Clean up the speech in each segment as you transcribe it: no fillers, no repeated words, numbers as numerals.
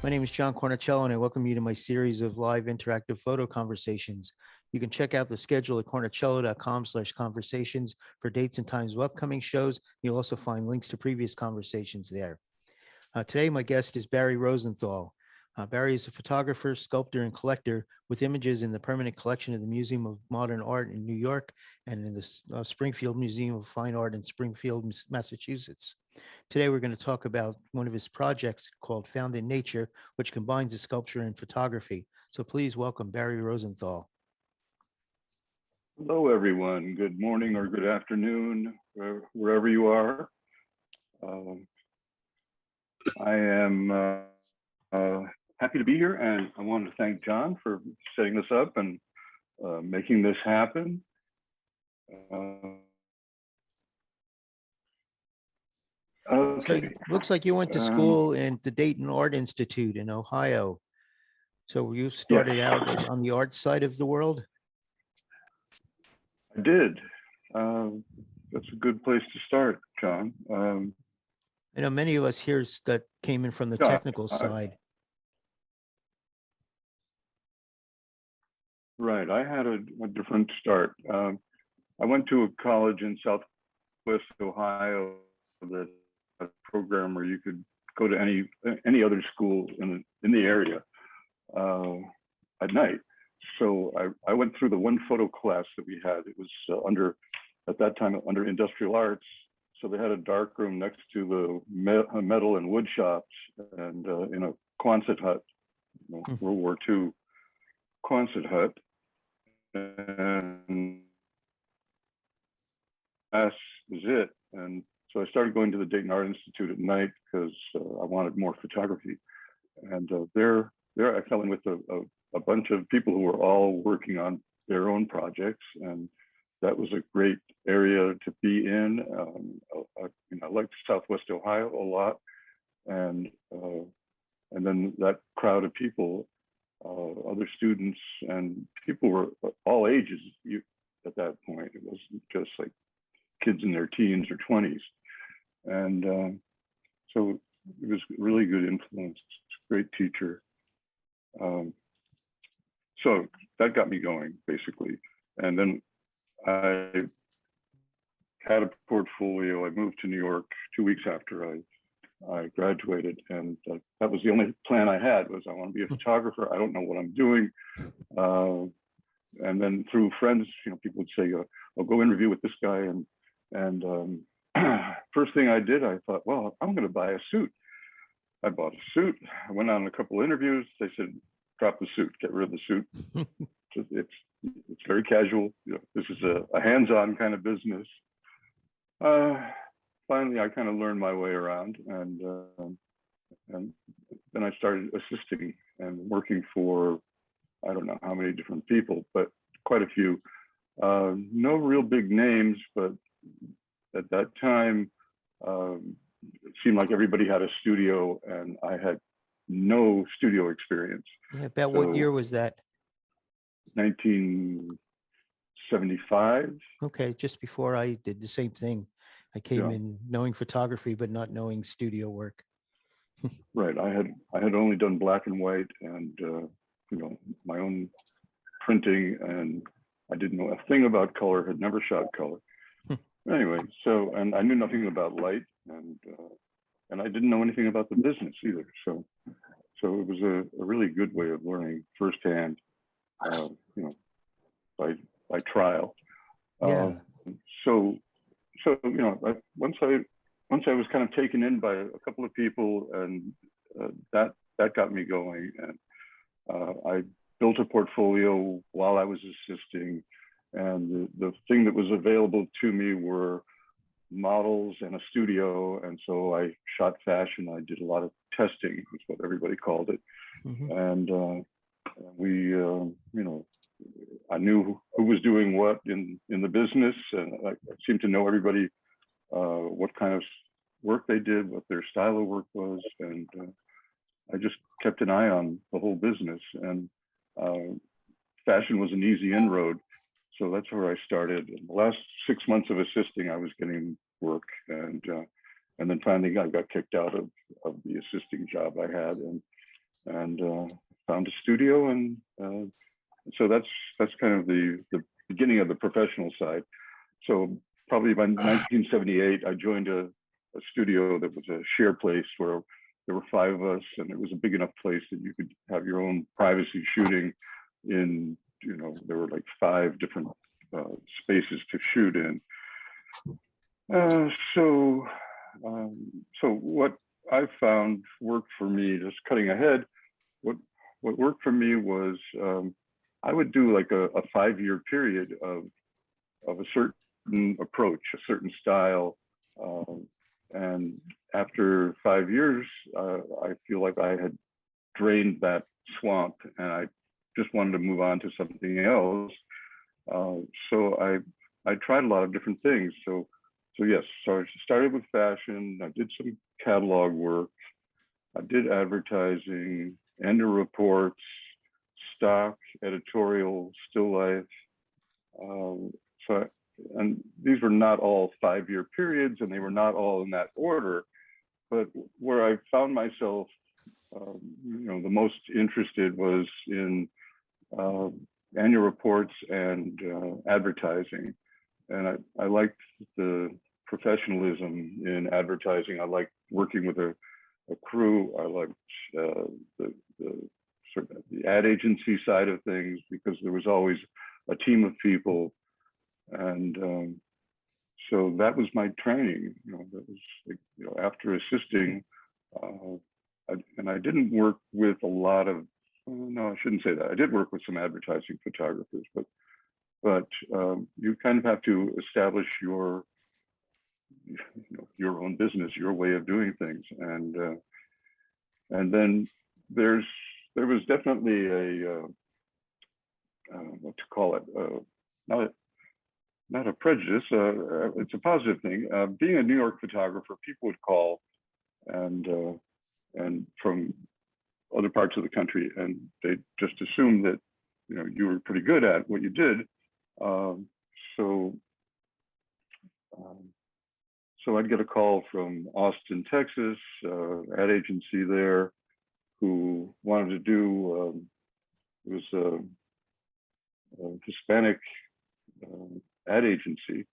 My name is John Cornicello, and I welcome you to my series of live interactive photo conversations. You can check out the schedule at cornicello.com/conversations for dates and times of upcoming shows. You'll also find links to previous conversations there. Today, my guest is Barry Rosenthal. Barry is a photographer, sculptor, and collector with images in the permanent collection of the Museum of Modern Art in New York and in the Springfield Museum of Fine Art in Springfield, Massachusetts. Today, we're going to talk about one of his projects called Found in Nature, which combines the sculpture and photography. So please welcome Barry Rosenthal. Hello, everyone. Good morning or good afternoon, wherever you are. I am happy to be here, and I want to thank John for setting this up and making this happen. Okay. So looks like you went to school in the Dayton Art Institute in Ohio. So you started out on the art side of the world? I did. That's a good place to start, John. I know many of us here that came in from the technical side. Right. I had a different start. I went to a college in Southwest Ohio that had a program where you could go to any other school in the area at night. So I went through the one photo class that we had. It was at that time under industrial arts. So they had a dark room next to the metal and wood shops, and in a Quonset hut, World War II Quonset hut. And that was it. And so I started going to the Dayton Art Institute at night because I wanted more photography. And there I fell in with a bunch of people who were all working on their own projects, and that was a great area to be in. I liked Southwest Ohio a lot, and then that crowd of people, other students, and people were all ages at that point. It wasn't just like kids in their teens or 20s, and so it was a really good influence. Great teacher. So that got me going, basically. And then I had a portfolio. I moved to New York 2 weeks after I graduated, and that was the only plan I had, was I want to be a photographer. I don't know what I'm doing. And then through friends, people would say, "I'll go interview with this guy." And first thing I did, I thought, well, I'm going to buy a suit. I bought a suit. I went on a couple of interviews. They said, "Drop the suit, get rid of the suit." It's very casual. This is a hands-on kind of business. Finally, I kind of learned my way around, and then I started assisting and working for, I don't know how many different people, but quite a few. No real big names, but at that time, it seemed like everybody had a studio, and I had no studio experience. Yeah, about what year was that? 1975. Okay, just before I did the same thing. I came in knowing photography, but not knowing studio work. Right. I had only done black and white, and my own printing, and I didn't know a thing about color. Had never shot color. Anyway, so, and I knew nothing about light, and I didn't know anything about the business either. So it was a really good way of learning firsthand, by trial. Yeah. Once I was kind of taken in by a couple of people, and that got me going, and I built a portfolio while I was assisting, and the thing that was available to me were models and a studio, and so I shot fashion. I did a lot of testing, is what everybody called it. And we, I knew who was doing what in the business, and I seemed to know everybody, what kind of work they did, what their style of work was, and I just kept an eye on the whole business. And fashion was an easy inroad, so that's where I started. In the last 6 months of assisting, I was getting work, and then finally I got kicked out of the assisting job I had, and found a studio, and so that's kind of the beginning of the professional side. So probably by 1978, I joined a studio that was a share place where there were 5 of us, and it was a big enough place that you could have your own privacy shooting in, you know, there were like 5 different spaces to shoot in. So what I found worked for me, just cutting ahead, what worked for me was I would do like a 5-year period of a certain approach, a certain style. And after 5 years, I feel like I had drained that swamp, and I just wanted to move on to something else. So I tried a lot of different things. So yes, so I started with fashion. I did some catalog work. I did advertising, end of reports, stock, editorial, still life. And these were not all 5-year periods, and they were not all in that order. But where I found myself, you know, the most interested was in annual reports and advertising. And I liked the professionalism in advertising. I liked working with a crew. I liked the sort of the ad agency side of things, because there was always a team of people. And so that was my training. You know, that was, you know, after assisting, and I didn't work with a lot of, no, I shouldn't say that. I did work with some advertising photographers, but you kind of have to establish your, you know, your own business, your way of doing things, and then there was definitely a what to call it, not a prejudice. It's a positive thing. Being a New York photographer, people would call, and from other parts of the country, and they just assumed that, you know, you were pretty good at what you did. So I'd get a call from Austin, Texas, ad agency there, who wanted to do, it was a Hispanic ad agency,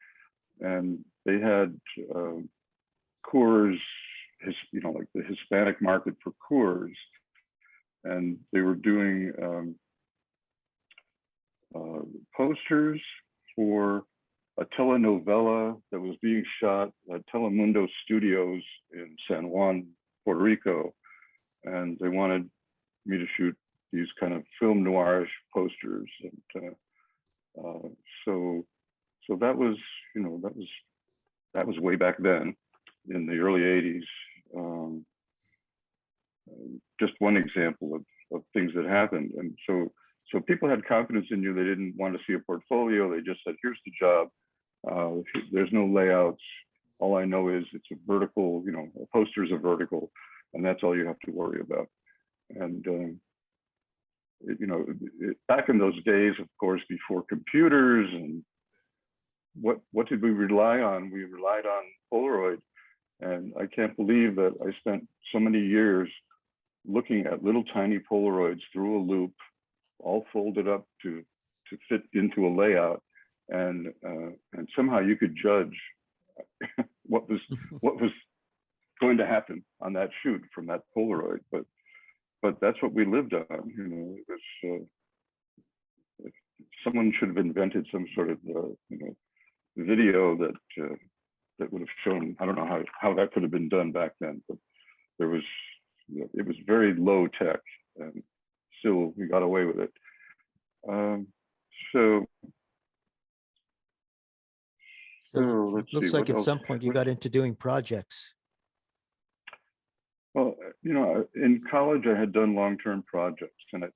and they had Coors, you know, like the Hispanic market for Coors, and they were doing posters for a telenovela that was being shot at Telemundo Studios in San Juan, Puerto Rico, and they wanted me to shoot these kind of film noirish posters, and so that was, you know, that was way back then in the early 80s. Just one example of things that happened. And so people had confidence in you. They didn't want to see a portfolio. They just said, here's the job. There's no layouts. All I know is it's a vertical, you know, a poster's a vertical, and that's all you have to worry about. And you know, back in those days, of course, before computers, and what did we rely on? We relied on Polaroid. And I can't believe that I spent so many years looking at little tiny Polaroids through a loop, all folded up to fit into a layout, and somehow you could judge what was going to happen on that shoot from that Polaroid. But that's what we lived on. You know, it was, someone should have invented some sort of you know, video that would have shown. I don't know how that could have been done back then, but there was, you know, it was very low tech, and still we got away with it. So let's see. Looks like at else? some point you got into doing projects. Well, you know, in college I had done long-term projects, and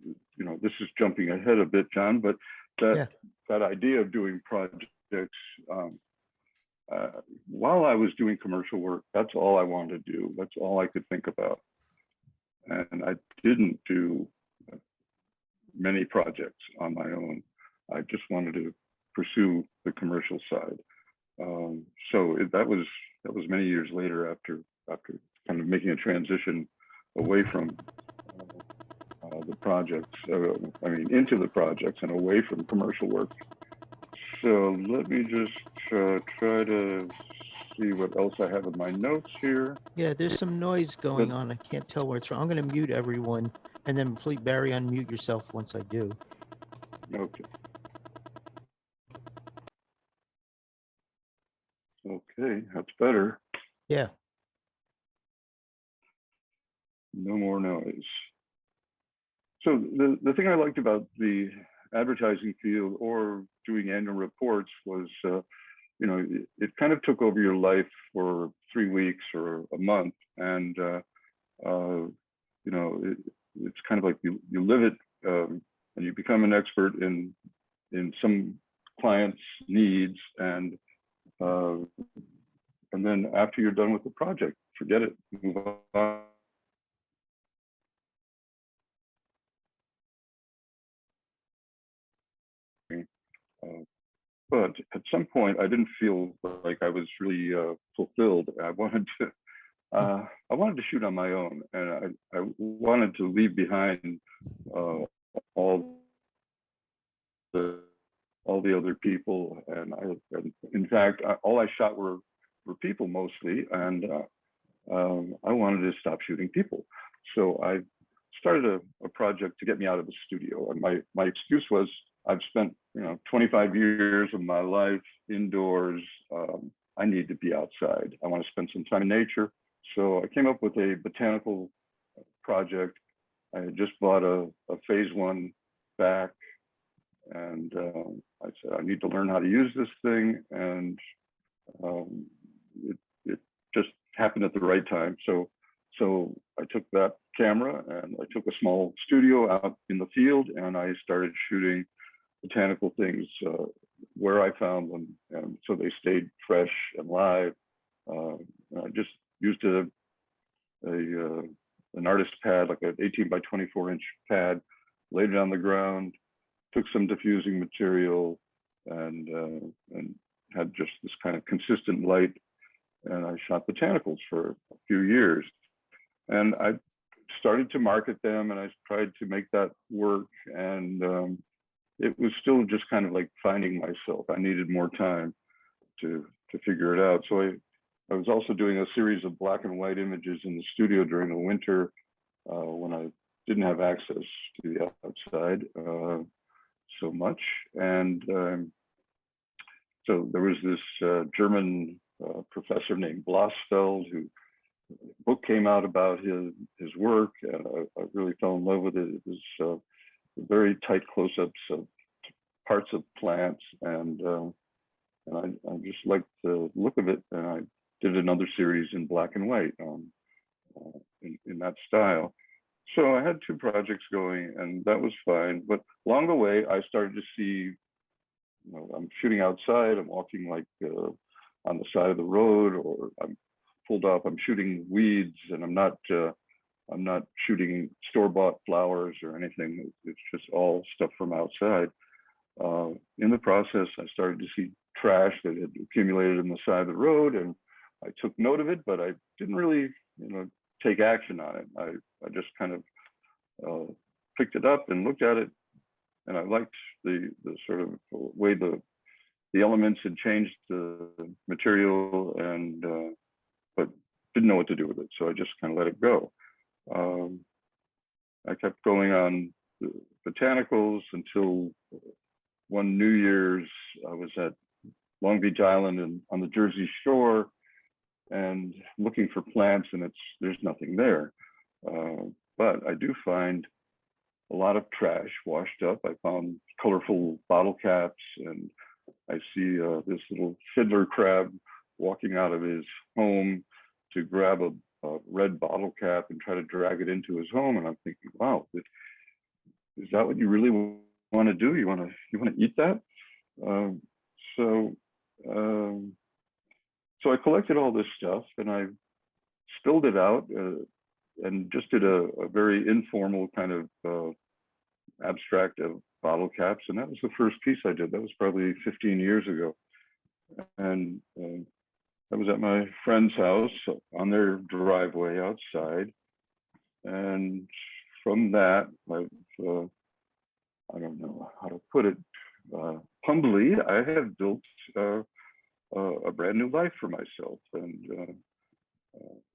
you know, this is jumping ahead a bit, John, but that idea of doing projects, while I was doing commercial work, that's all I wanted to do. That's all I could think about. And I didn't do many projects on my own. I just wanted to pursue the commercial side. So that was many years later, after kind of making a transition away from the projects, into the projects and away from commercial work. So let me just try to see what else I have in my notes here. Yeah, there's some noise going on. I can't tell where it's from. I'm going to mute everyone, and then please, Barry, unmute yourself once I do. Okay. Okay, that's better. Yeah. No more noise. So the thing I liked about the advertising field or doing annual reports was, it kind of took over your life for 3 weeks or a month. And, it's kind of like you live it, and you become an expert in some clients' needs. And then after you're done with the project, forget it, move on. But at some point, I didn't feel like I was really fulfilled. I wanted to shoot on my own, and I wanted to leave behind all the other people. And in fact, all I shot were people mostly, and I wanted to stop shooting people. So I started a project to get me out of the studio. And my excuse was, I've spent 25 years of my life indoors. I need to be outside. I want to spend some time in nature. So I came up with a botanical project. I had just bought a phase 1 back, and I said, I need to learn how to use this thing. And it just happened at the right time. So I took that camera and I took a small studio out in the field, and I started shooting botanical things where I found them, and so they stayed fresh and live. I just used an artist pad, like an 18 by 24 inch pad, laid it on the ground, took some diffusing material, and had just this kind of consistent light. And I shot botanicals for a few years, and I started to market them, and I tried to make that work. And it was still just kind of like finding myself. I needed more time to figure it out. So I was also doing a series of black and white images in the studio during the winter when I didn't have access to the outside so much. And so there was this German professor named Blossfeld, who a book came out about his work, and I really fell in love with it. It was very tight close-ups of parts of plants, and I just liked the look of it, and I did another series in black and white in that style. So I had 2 projects going, and that was fine. But along the way, I started to see, I'm shooting outside, I'm walking like on the side of the road, or I'm pulled up, I'm shooting weeds, and I'm not shooting store-bought flowers or anything. It's just all stuff from outside. In the process, I started to see trash that had accumulated on the side of the road, and I took note of it, but I didn't really, take action on it. I just kind of picked it up and looked at it, and I liked the sort of way the elements had changed the material, and but didn't know what to do with it, so I just kind of let it go. I kept going on the botanicals until one New Year's. I was at Long Beach Island and on the Jersey Shore, and looking for plants, and there's nothing there. But I do find a lot of trash washed up. I found colorful bottle caps, and I see this little fiddler crab walking out of his home to grab a red bottle cap and try to drag it into his home. And I'm thinking, wow, is that what you really want to do? You want to eat that? So I collected all this stuff, and I spilled it out and just did a very informal kind of abstract of bottle caps. And that was the first piece I did. That was probably 15 years ago. And I was at my friend's house on their driveway outside, and from that, I don't know how to put it. Humbly, I have built a brand new life for myself, and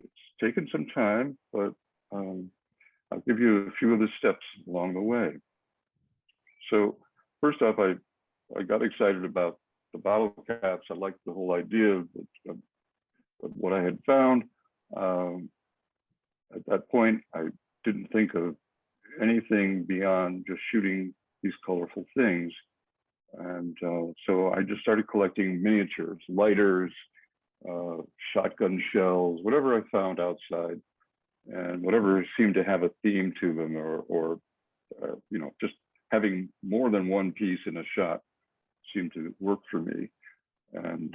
it's taken some time, but I'll give you a few of the steps along the way. So first off, I got excited about the bottle caps. I liked the whole idea of what I had found. At that point, I didn't think of anything beyond just shooting these colorful things. And so I just started collecting miniatures, lighters, shotgun shells, whatever I found outside, and whatever seemed to have a theme to them, or you know, just having more than one piece in a shot seemed to work for me. And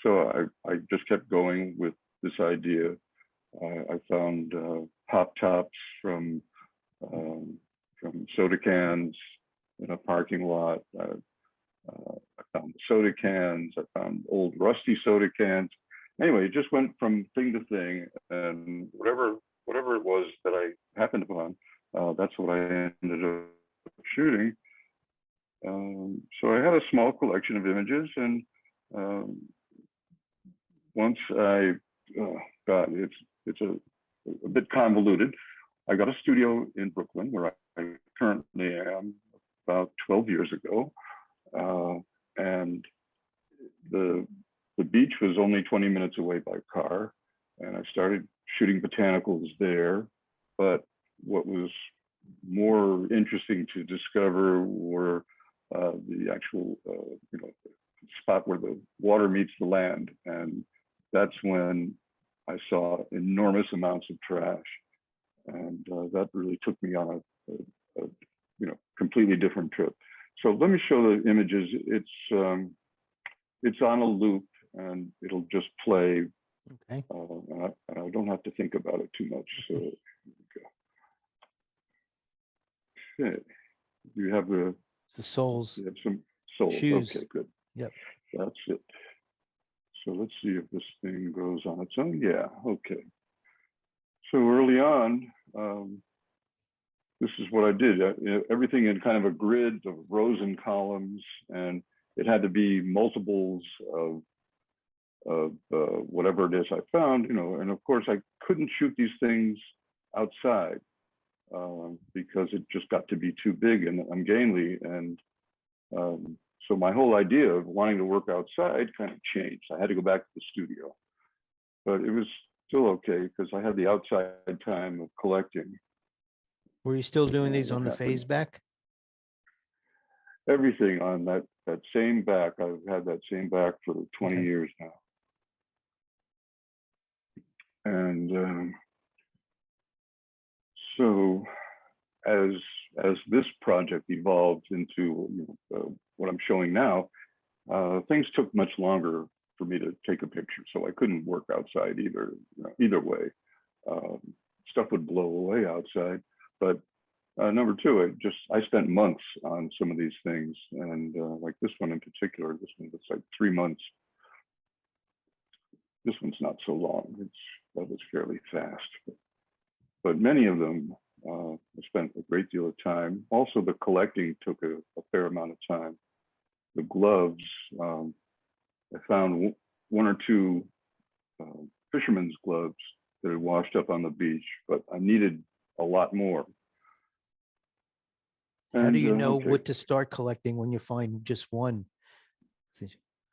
so I just kept going with this idea. I found pop tops from soda cans in a parking lot. I found soda cans. I found old rusty soda cans. Anyway, it just went from thing to thing, and whatever it was that I happened upon, that's what I ended up shooting. So I had a small collection of images, and once I got it's a bit convoluted. I got a studio in Brooklyn, where I currently am, about 12 years ago, and the beach was only 20 minutes away by car, and I started shooting botanicals there. But what was more interesting to discover were the actual you know, spot where the water meets the land, and that's when I saw enormous amounts of trash, and that really took me on a you know, completely different trip. So let me show the images. It's on a loop, and it'll just play. Okay. And I don't have to think about it too much. So okay. You have the soles. You have some soles. Shoes. Okay, good. Yep. That's it. So let's see if this thing goes on its own. Yeah, okay. So early on, this is what I did. Everything in kind of a grid of rows and columns, and it had to be multiples of whatever it is I found, you know. And of course, I couldn't shoot these things outside because it just got to be too big and ungainly. And so my whole idea of wanting to work outside kind of changed. I had to go back to the studio, but it was still okay because I had the outside time of collecting. Were you still doing these on the phase back? Everything on that same back. I've had that same back for 20 years now. And so as this project evolved into, you know, what I'm showing now, things took much longer for me to take a picture. So I couldn't work outside either, you know, either way. Stuff would blow away outside. But number two, I spent months on some of these things, and like this one in particular, this one was like 3 months. This one's not so long. That was fairly fast, but many of them I spent a great deal of time. Also, the collecting took a fair amount of time. The gloves, I found one or two fisherman's gloves that had washed up on the beach, but I needed a lot more. How do you know what to start collecting when you find just one?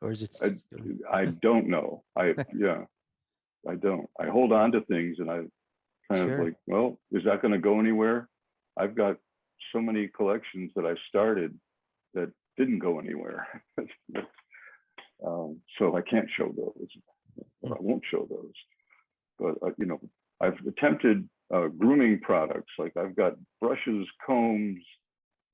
Or is it? I don't know. Yeah, I don't. I hold on to things, and I kind of like, well, is that going to go anywhere? I've got so many collections that I started that didn't go anywhere. So I can't show those. I won't show those. But you know, I've attempted grooming products. Like I've got brushes, combs,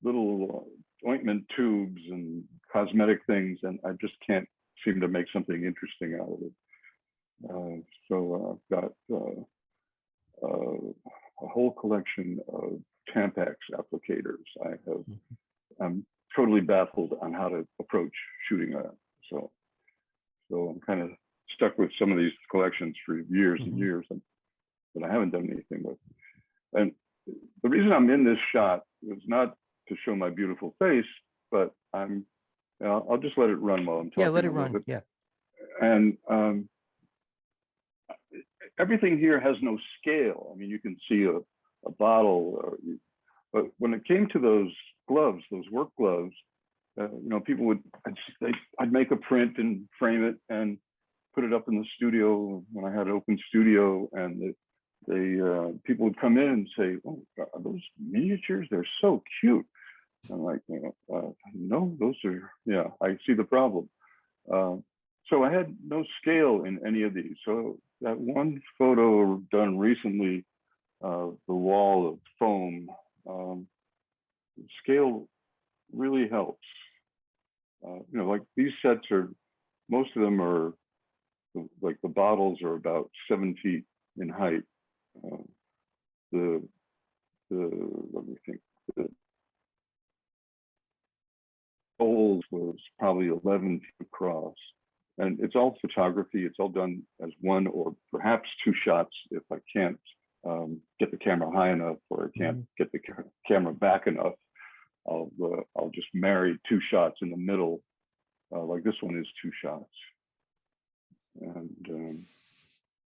little ointment tubes, and cosmetic things, and I just can't seem to make something interesting out of it. So I've got a whole collection of Tampax applicators. I'm totally baffled on how to approach shooting that. So I'm kind of stuck with some of these collections for years and years, but I haven't done anything with. And the reason I'm in this shot was not to show my beautiful face, but I'll just let it run while I'm talking. Yeah, let it a little run. bit. Yeah. And everything here has no scale. I mean, you can see a bottle, but when it came to those gloves, those work gloves, people would, I'd make a print and frame it and put it up in the studio when I had an open studio, and people would come in and say, "Oh, are those miniatures? They're so cute." I'm like, no, those are, yeah, I see the problem. So I had no scale in any of these. So that one photo done recently, the wall of foam, scale really helps. Like these sets most of them are, like the bottles are about 7 feet in height. Let me think, the bowls was probably 11 feet across. And it's all photography. It's all done as one or perhaps two shots if I can't get the camera high enough, or I can't get the camera back enough. I'll just marry two shots in the middle, like this one is two shots. And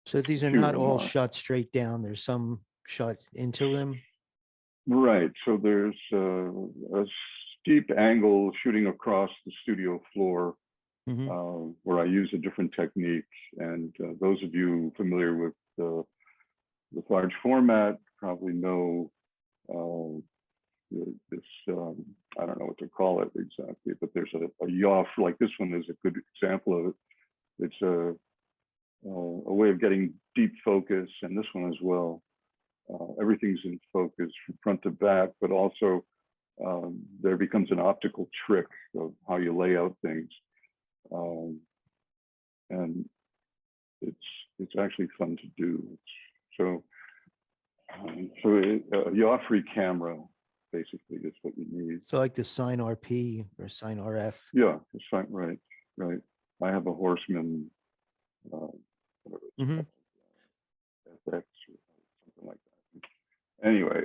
so these are not all shot straight down. There's some shot into them. Right. So there's a steep angle shooting across the studio floor, where I use a different technique. And those of you familiar with the large format probably know this, I don't know what to call it exactly, but there's a yaw, like this one is a good example of it. It's a way of getting deep focus, and this one as well. Everything's in focus from front to back, but also there becomes an optical trick of how you lay out things. And it's actually fun to do. So a yaw-free camera basically is what you need. So like the Sign RP or Sign RF. Yeah, it's fine. Right. I have a Horseman, FX or something like that. Anyway.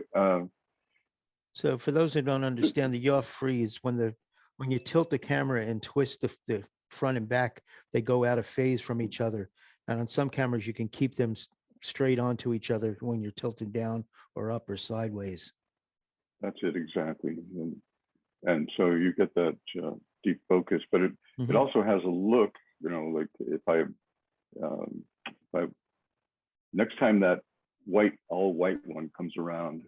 So for those who don't understand, the yaw free is when you tilt the camera and twist the front and back, they go out of phase from each other. And on some cameras, you can keep them straight onto each other when you're tilted down or up or sideways. That's it, exactly. And so you get that deep focus, but it also has a look, like if I next time that all white one comes around,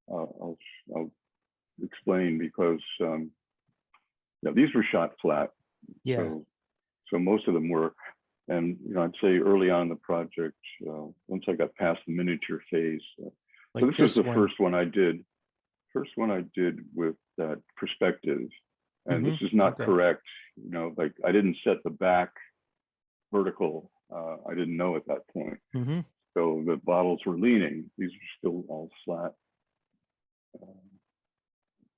I'll explain, because these were shot flat. Yeah. So most of them were, and I'd say early on in the project, once I got past the miniature phase. Like so this was the first one I did. With that perspective, and this is not correct. Like I didn't set the back vertical. I didn't know at that point. So the bottles were leaning. These are still all flat.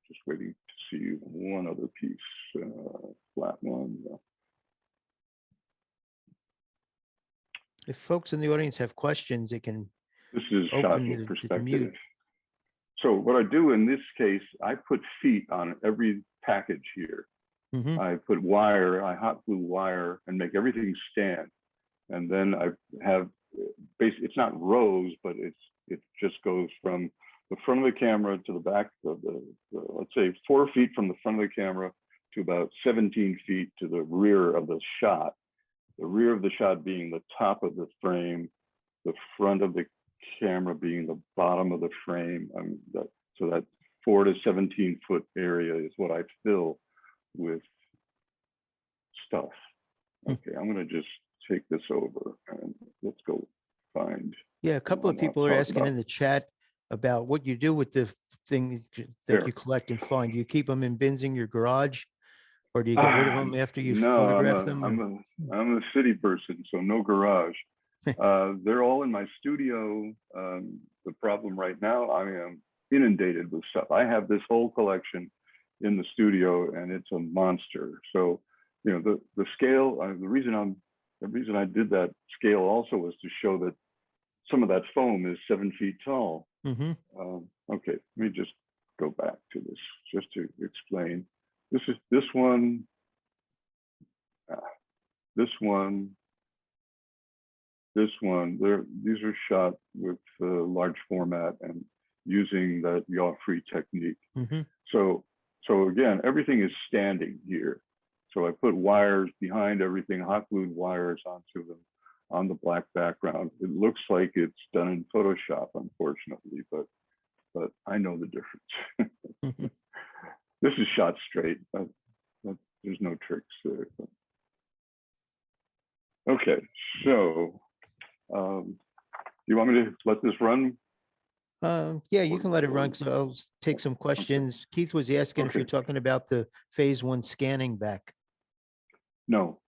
Just waiting to see one other piece, flat one. If folks in the audience have questions, they can. This is shot with perspective. So what I do in this case, I put feet on every package here. I put wire, I hot glue wire, and make everything stand. And then I have, it's not rows, but it just goes from the front of the camera to the back of the let's say 4 feet from the front of the camera to about 17 feet to the rear of the shot. The rear of the shot being the top of the frame, the front of the camera being the bottom of the frame. So that 4 to 17 foot area is what I fill with stuff. Okay, I'm going to just take this over and let's go find. Yeah, a couple of people are asking in the chat about what you do with the things that you collect and find. Do you keep them in bins in your garage, or do you get rid of them after you photograph them? I'm a city person, so no garage. They're all in my studio. The problem right now, I am inundated with stuff. I have this whole collection in the studio, and it's a monster. So, the scale. The reason I did that scale also was to show that some of that foam is 7 feet tall. Mm-hmm. Okay, let me just go back to this just to explain. This is this one, this one, this one. These are shot with large format and using that yaw-free technique. Mm-hmm. So again, everything is standing here. So I put wires behind everything, hot glued wires onto them on the black background. It looks like it's done in Photoshop, unfortunately, but I know the difference. Mm-hmm. This is shot straight, but there's no tricks there. Okay, so you want me to let this run? Yeah, you can let it run. So I'll take some questions. Okay. Keith was asking if Okay. you're talking about the phase 1 scanning back. No.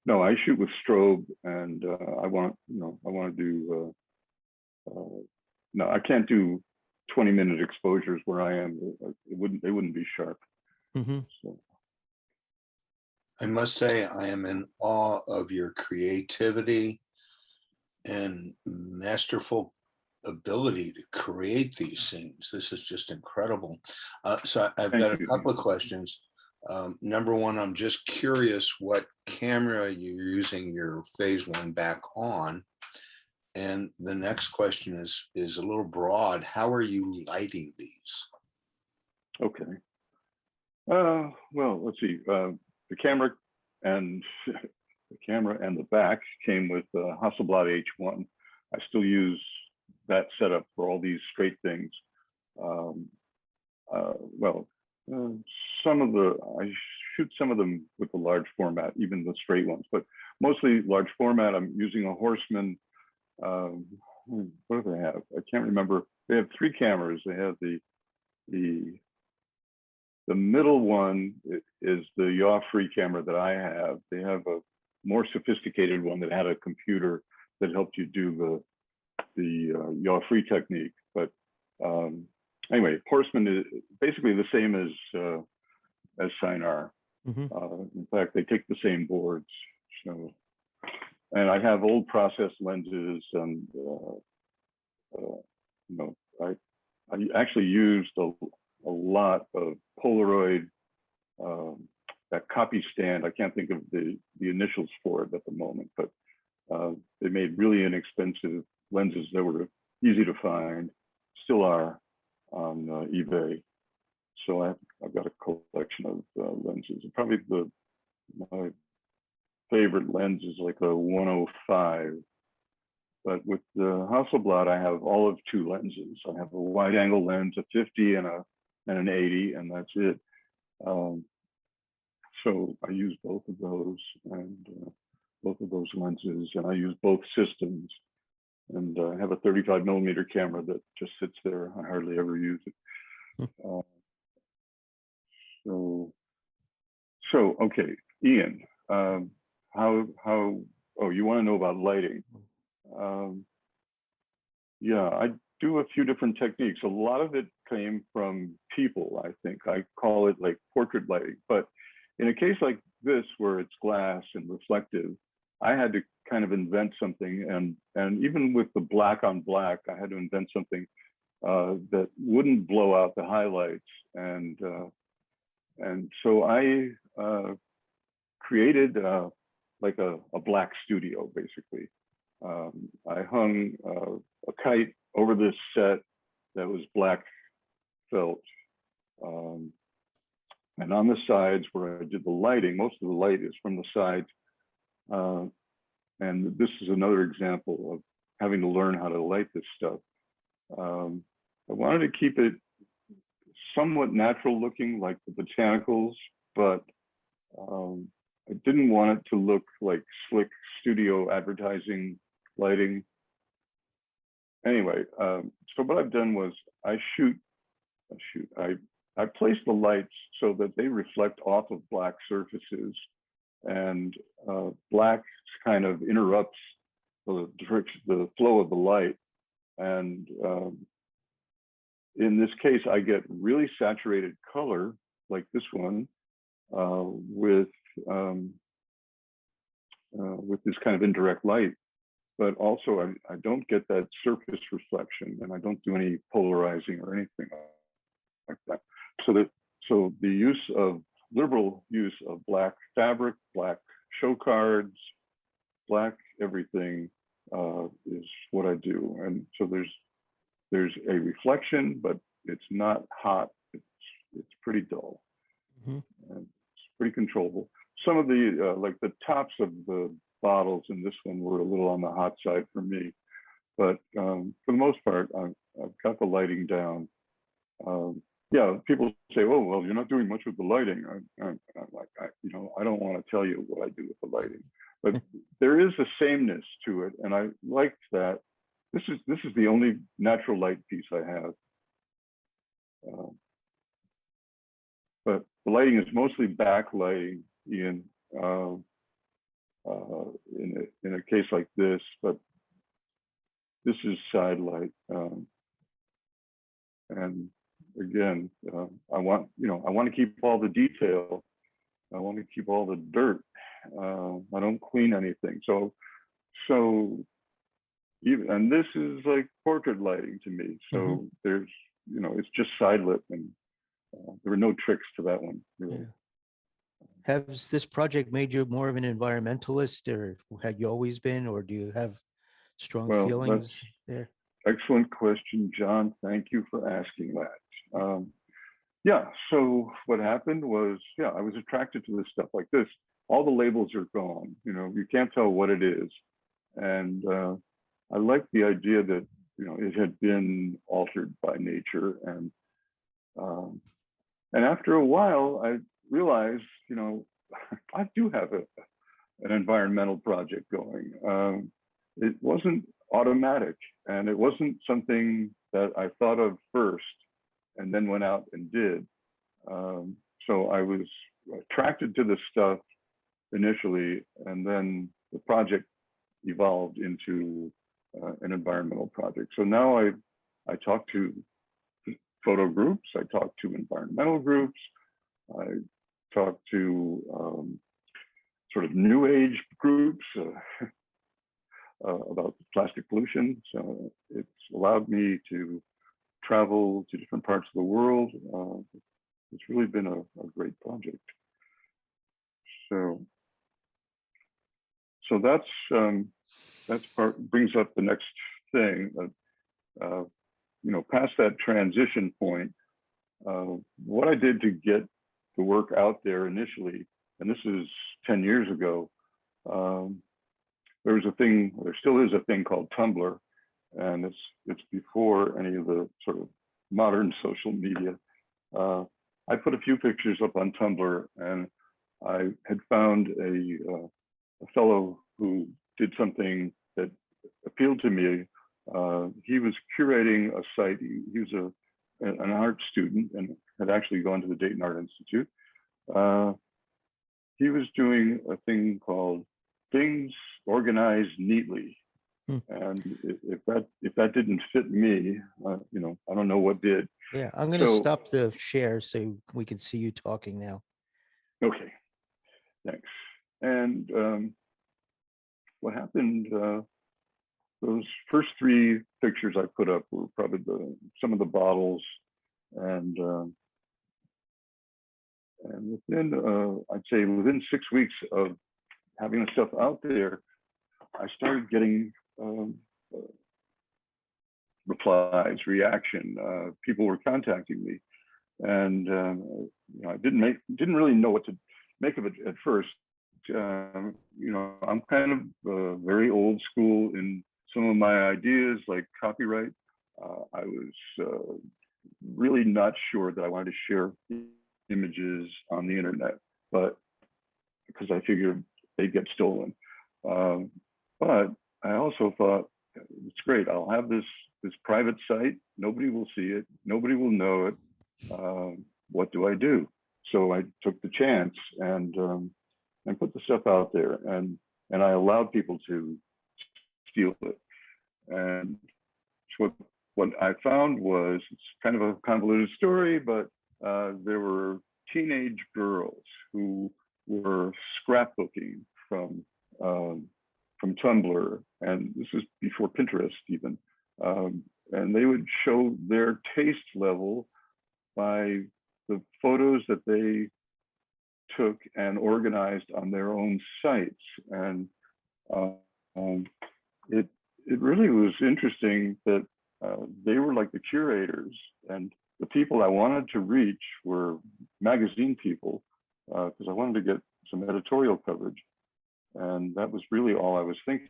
No, I shoot with strobe, and I want to do. No, I can't do 20-minute exposures where I am. They wouldn't be sharp. Mm-hmm. So. I must say, I am in awe of your creativity and masterful ability to create these scenes. This is just incredible. So I've got a couple of questions. Number one, I'm just curious what camera you're using your phase 1 back on. And the next question is a little broad. How are you lighting these? Okay. Well, let's see. The camera and the back came with Hasselblad H1. I still use that setup for all these straight things. I shoot some of them with the large format, even the straight ones, but mostly large format. I'm using a Horseman. What do they have? I can't remember. They have 3 cameras. They have the middle one is the yaw-free camera that I have. They have a more sophisticated one that had a computer that helped you do the yaw-free technique. But anyway, Horseman is basically the same as Sinar. Mm-hmm. In fact, they take the same boards. So, and I have old process lenses, and I actually used a lot of Polaroid, that copy stand. I can't think of the initials for it at the moment, but they made really inexpensive lenses that were easy to find, still are on eBay. So I've got a collection of lenses. Probably my favorite lens is like a 105. But with the Hasselblad, I have all of 2 lenses. I have a wide angle lens, a 50 and an 80, and that's it. So I use both of those lenses, and I use both systems. And I have a 35mm camera that just sits there. I hardly ever use it. So okay, Ian, you want to know about lighting? Yeah, I do a few different techniques. A lot of it came from people, I think. I call it like portrait lighting. But in a case like this, where it's glass and reflective, I had to kind of invent something. And even with the black on black, I had to invent something that wouldn't blow out the highlights. And so I created like a black studio, basically. I hung a kite over this set that was black felt. And on the sides where I did the lighting, most of the light is from the sides. And this is another example of having to learn how to light this stuff. I wanted to keep it somewhat natural looking, like the botanicals, but I didn't want it to look like slick studio advertising lighting. Anyway, so what I've done was I place the lights so that they reflect off of black surfaces, and black kind of interrupts the flow of the light. And in this case, I get really saturated color, like this one, with this kind of indirect light. but also I don't get that surface reflection, and I don't do any polarizing or anything like that. So the use of liberal use of black fabric, black show cards, black everything is what I do. And so there's a reflection, but it's not hot. It's pretty dull. Mhm. And it's pretty controllable. Some of the like the tops of the bottles in this one were a little on the hot side for me, but for the most part, I've got the lighting down. Yeah, people say, "Oh, well, you're not doing much with the lighting." I'm like, I don't want to tell you what I do with the lighting, but there is a sameness to it, and I like that. This is the only natural light piece I have, but the lighting is mostly backlighting, Ian, in a case like this. But this is side light, and again, I want to keep all the detail. I want to keep all the dirt. I don't clean anything. So even, and this is like portrait lighting to me. So there's, it's just side lit, and there were no tricks to that one, really. Yeah. Has this project made you more of an environmentalist, or had you always been, or do you have strong Well, feelings there? Excellent question, John. Thank you for asking that. Yeah, so what happened was, I was attracted to this stuff like this. All the labels are gone. You can't tell what it is. And I like the idea that, it had been altered by nature. And after a while, I realized, I do have an environmental project going. It wasn't automatic, and it wasn't something that I thought of first and then went out and did. So I was attracted to this stuff initially, and then the project evolved into an environmental project. So now I talk to photo groups, I talk to environmental groups, I talk to sort of new age groups about plastic pollution. So it's allowed me to travel to different parts of the world. It's really been a great project. So that's brings up the next thing. Past that transition point, what I did to get the work out there initially, and this is 10 years ago, there was a thing, there still is a thing called Tumblr, and it's before any of the sort of modern social media. I put a few pictures up on Tumblr, and I had found a fellow who did something that appealed to me. He was curating a site. He was an art student and had actually gone to the Dayton Art Institute. He was doing a thing called Things Organized Neatly. And if that didn't fit me, I don't know what did. Yeah, I'm going to stop the share so we can see you talking now. Okay, thanks. And what happened? Those first three pictures I put up were probably some of the bottles, and I'd say within 6 weeks of having the stuff out there, I started getting replies, reaction. People were contacting me, and I didn't really know what to make of it at first. I'm kind of very old school in some of my ideas, like copyright. I was really not sure that I wanted to share images on the internet, but because I figured they'd get stolen. But I also thought, it's great. I'll have this private site. Nobody will see it. Nobody will know it. What do I do? So I took the chance and put the stuff out there, and I allowed people to steal it. And so what I found was, it's kind of a convoluted story, but there were teenage girls who were scrapbooking from from Tumblr, and this is before Pinterest even, and they would show their taste level by the photos that they took and organized on their own sites. And it really was interesting that they were like the curators, and the people I wanted to reach were magazine people, because I wanted to get some editorial coverage. And that was really all I was thinking.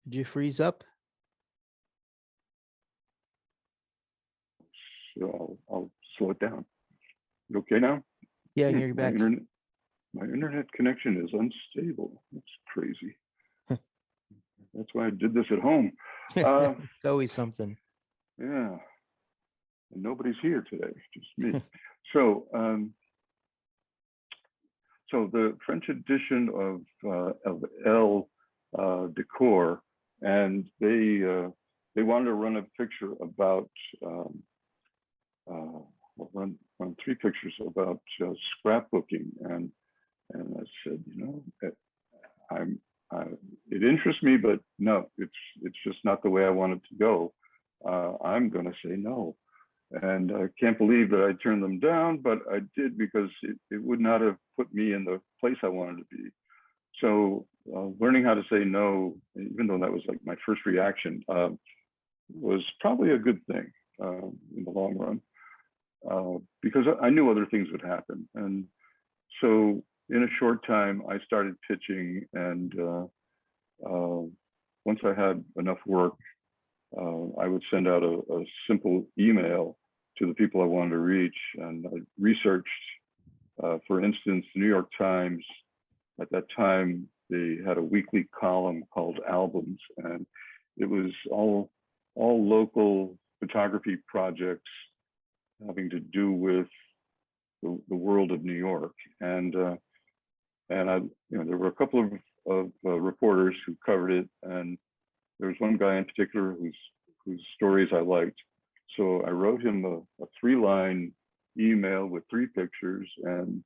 Did you freeze up? So I'll slow it down. You okay now? Yeah, you're back. My internet connection is unstable. That's crazy. That's why I did this at home. It's always something. Yeah. And nobody's here today, just me. So, so the French edition of Elle Decor, and they wanted to run a picture about run 3 pictures about scrapbooking, and I said, you know, it interests me, but no, it's just not the way I want it to go. I'm going to say no. And I can't believe that I turned them down, but I did, because it would not have put me in the place I wanted to be. So learning how to say no, even though that was like my first reaction, was probably a good thing in the long run, because I knew other things would happen. And so in a short time, I started pitching, and once I had enough work, I would send out a simple email to the people I wanted to reach. And I researched, for instance, the New York Times. At that time, they had a weekly column called Albums, and it was all local photography projects having to do with the world of New York. And I, you know, there were a couple of reporters who covered it, and there was one guy in particular whose stories I liked. So I wrote him a 3-line email with 3 pictures, and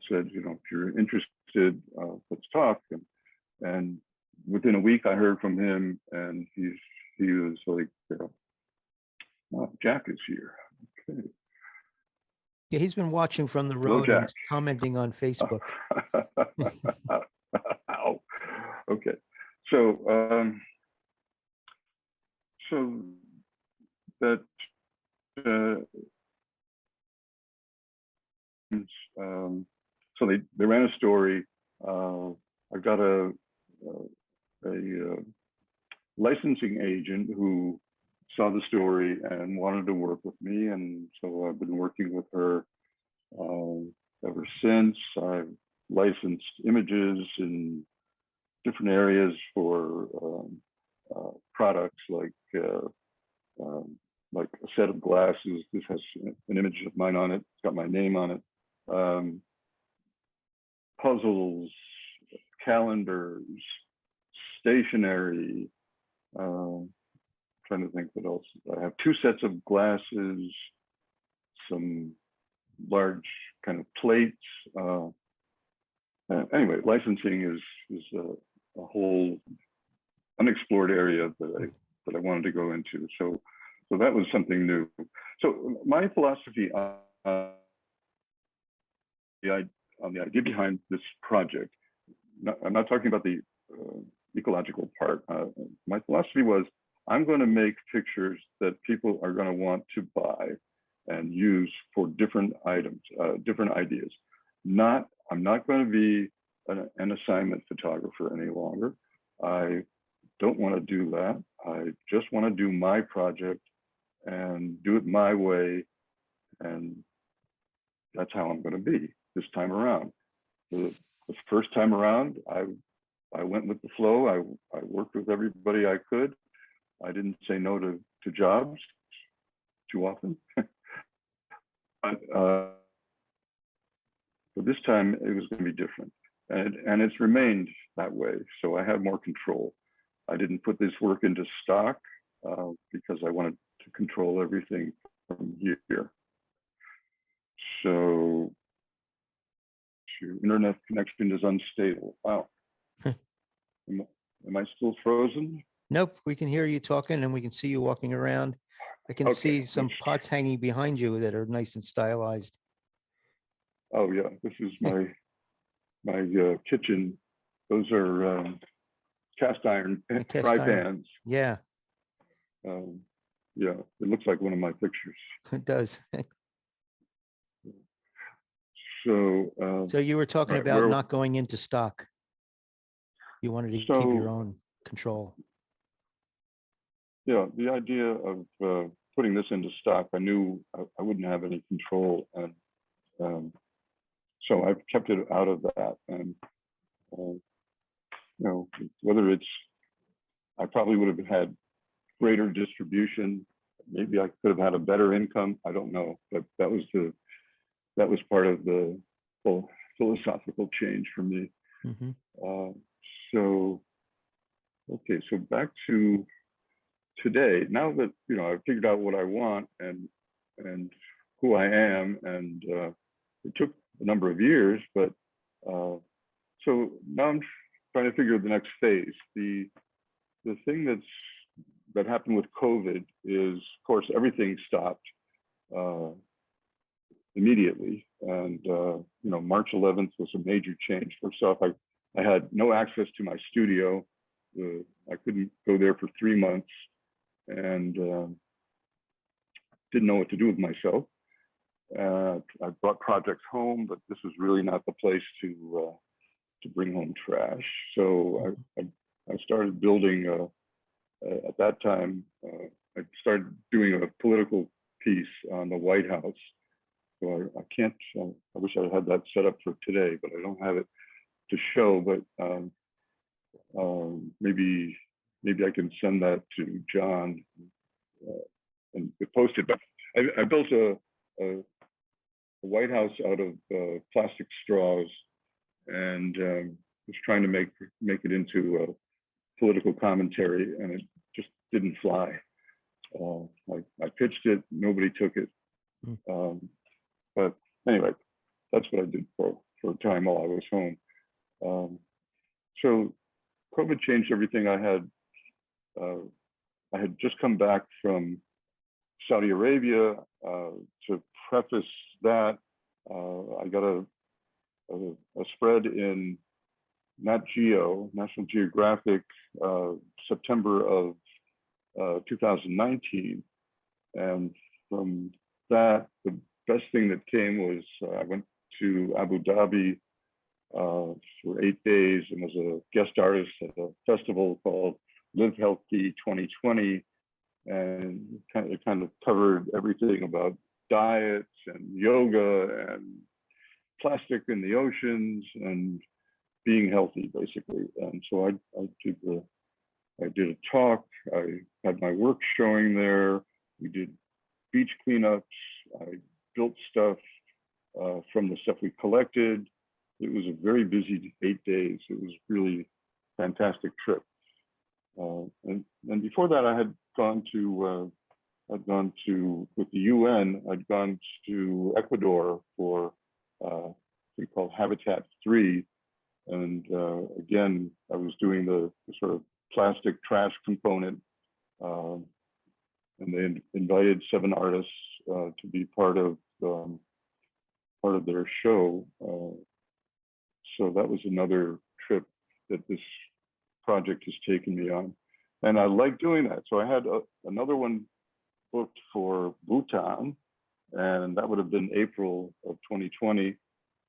said, you know, if you're interested, let's talk. And within a week, I heard from him, and he was like, oh, Jack is here. Okay. Yeah, he's been watching from the road and commenting on Facebook. Ow. Okay. So so that so they ran a story. I got a licensing agent who saw the story and wanted to work with me, and so I've been working with her ever since. I've licensed images in different areas for products like a set of glasses. This has an image of mine on it. It's got my name on it. Puzzles, calendars, stationery. Trying to think what else. I have 2 sets of glasses, some large kind of plates. Anyway, licensing is a whole unexplored area that I wanted to go into. So that was something new. So my philosophy on the idea behind this project, I'm not talking about the ecological part. My philosophy was, I'm going to make pictures that people are going to want to buy and use for different items, different ideas. I'm not going to be an assignment photographer any longer. I don't want to do that. I just want to do my project and do it my way. And that's how I'm going to be this time around. The first time around, I went with the flow. I worked with everybody I could. I didn't say no to jobs too often. But this time it was going to be different. And it's remained that way. So I have more control. I didn't put this work into stock because I wanted to to control everything from here. So your internet connection is unstable. Wow. Am I still frozen? Nope, we can hear you talking and we can see you walking around. I can Okay. see some pots hanging behind you that are nice and stylized. Oh yeah, this is my kitchen. Those are cast iron Cast fry iron. pans. Yeah, Yeah, it looks like one of my pictures. it does. So So you were talking right, about where- not going into stock. You wanted to keep your own control. yeah, the idea of putting this into stock, I knew I wouldn't have any control, and so I've kept it out of that. And you know, whether it's, I probably would have had greater distribution. Maybe I could have had a better income. I don't know, but that was part of the whole philosophical change for me. Mm-hmm. So, okay, so back to today. Now that I've figured out what I want and who I am, and it took a number of years, but so now I'm trying to figure out the next phase. The thing that happened with COVID is, of course, everything stopped immediately, and March 11th was a major change. First off, I had no access to my studio. I couldn't go there for 3 months, and didn't know what to do with myself. I brought projects home, but this was really not the place to bring home trash. So I started building. At that time, I started doing a political piece on the White House. So I can't. I wish I had that set up for today, but I don't have it to show. But maybe I can send that to John and post it. But I built a White House out of plastic straws, and was trying to make it into a political commentary, and it just didn't fly. I pitched it, nobody took it. But anyway, that's what I did for a time while I was home. So COVID changed everything. I had just come back from Saudi Arabia. To preface that, I got a spread in Nat Geo, National Geographic, September of 2019. And from that, the best thing that came was I went to Abu Dhabi for 8 days and was a guest artist at a festival called Live Healthy 2020. And it kind of covered everything about diets and yoga and plastic in the oceans and being healthy, basically. And so I did a talk. I had my work showing there. We did beach cleanups. I built stuff from the stuff we collected. It was a very busy 8 days. It was really a fantastic trip. And before that, I had gone to with the UN. I'd gone to Ecuador for we call Habitat 3, and again, I was doing the sort of plastic trash component, and they invited 7 artists to be part of their show. So that was another trip that this project has taken me on, and I like doing that. So I had another one booked for Bhutan, and that would have been April of 2020.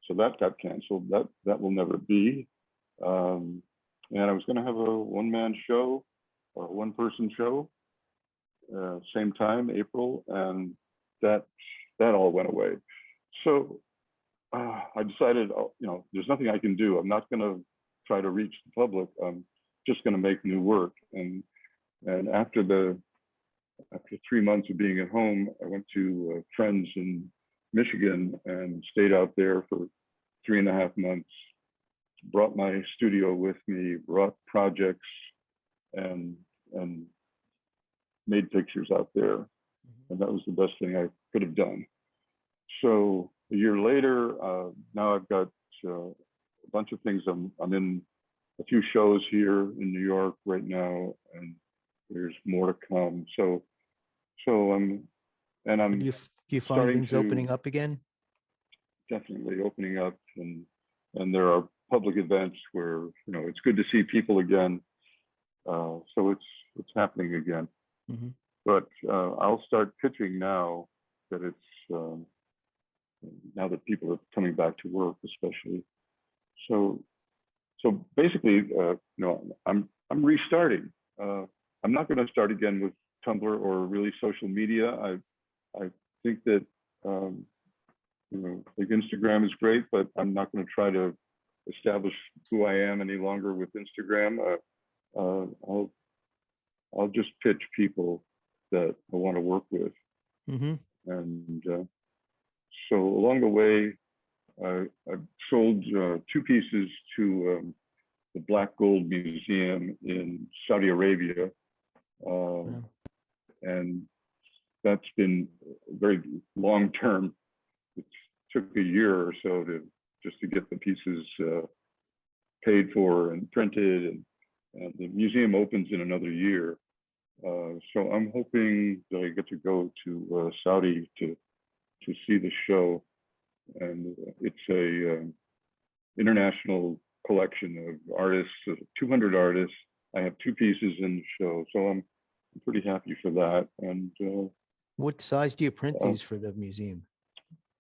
So that got canceled. That will never be. And I was going to have a one-man show or a one-person show, same time, April, and that all went away. So I decided, there's nothing I can do. I'm not going to try to reach the public. I'm just going to make new work. And after 3 months of being at home, I went to friends in Michigan and stayed out there for 3.5 months. Brought my studio with me, brought projects, and made pictures out there. and that was the best thing I could have done. So a year later, now I've got a bunch of things. I'm in a few shows here in New York right now, and there's more to come. So I'm Do you find starting things to opening up again? definitely opening up, and there are public events where it's good to see people again. So it's happening again. Mm-hmm. But I'll start pitching now that it's now that people are coming back to work, especially. So basically, I'm restarting. I'm not going to start again with Tumblr or really social media. I think that like Instagram is great, but I'm not going to try to establish who I am any longer with Instagram. I'll just pitch people that I want to work with. Mm-hmm. And so along the way, I sold 2 pieces to the Black Gold Museum in Saudi Arabia. Wow. And that's been very long term. It took a year or so just to get the pieces paid for and printed, and the museum opens in another year. So I'm hoping that I get to go to Saudi to see the show, and it's a international collection of artists, 200 artists. I have 2 pieces in the show, so I'm pretty happy for that. And What size do you print these for the museum?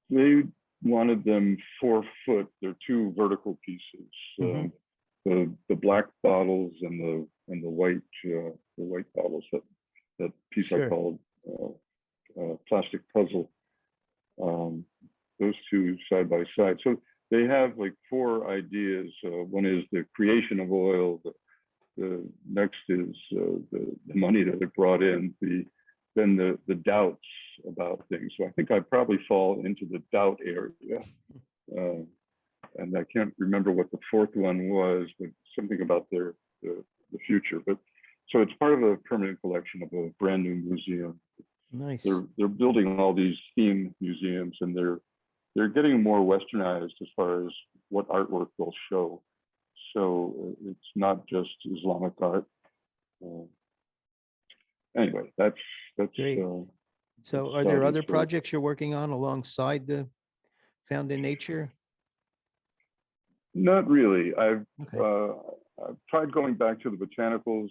they wanted them 4 foot. They're 2 vertical pieces. Mm-hmm. The black bottles and the white bottles. That piece Sure. I called Plastic Puzzle. Those 2 side by side. So they have like 4 ideas. One is the creation of oil. The next is the money that it brought in. Then the doubts about things. So I think I probably fall into the doubt area. And I can't remember what the 4th one was, but something about the future. But so it's part of a permanent collection of a brand new museum. Nice. They're building all these theme museums, and they're getting more westernized as far as what artwork they'll show. So it's not just Islamic art. Anyway, that's Great. So are there other projects you're working on alongside the Found in Nature? Not really. I've Okay. tried going back to the botanicals.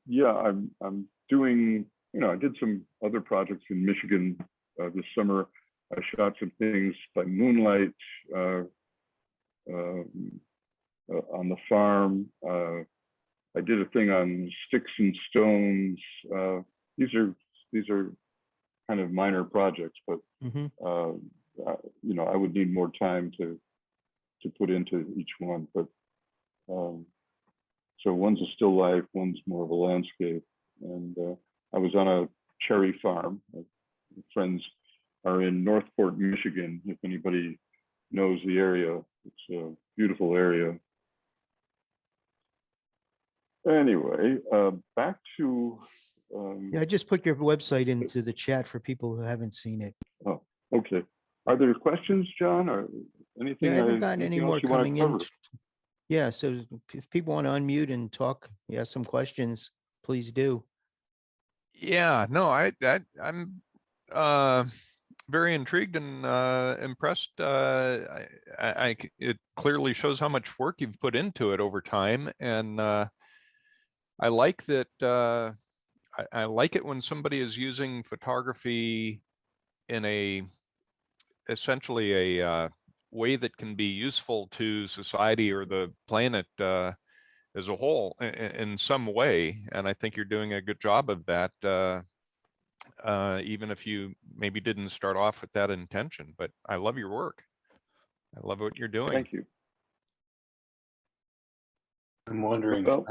Yeah, I'm doing. I did some other projects in Michigan this summer. I shot some things by moonlight on the farm. I did a thing on sticks and stones. These are kind of minor projects, but Mm-hmm. I would need more time to put into each one. But so one's a still life, one's more of a landscape. And I was on a cherry farm. Friends are in Northport, Michigan. If anybody knows the area, it's a beautiful area. Anyway, back to. Yeah, I just put your website into the chat for people who haven't seen it. Oh, okay. Are there questions, John, or anything? Yeah, I haven't gotten any more coming in. Cover? Yeah, so if people want to unmute and talk, some questions, please do. Yeah, no, I'm very intrigued and impressed. It clearly shows how much work you've put into it over time, and I like that. I like it when somebody is using photography in essentially a way that can be useful to society or the planet as a whole in some way. And I think you're doing a good job of that, even if you maybe didn't start off with that intention. But I love your work. I love what you're doing. Thank you. I'm wondering. Well,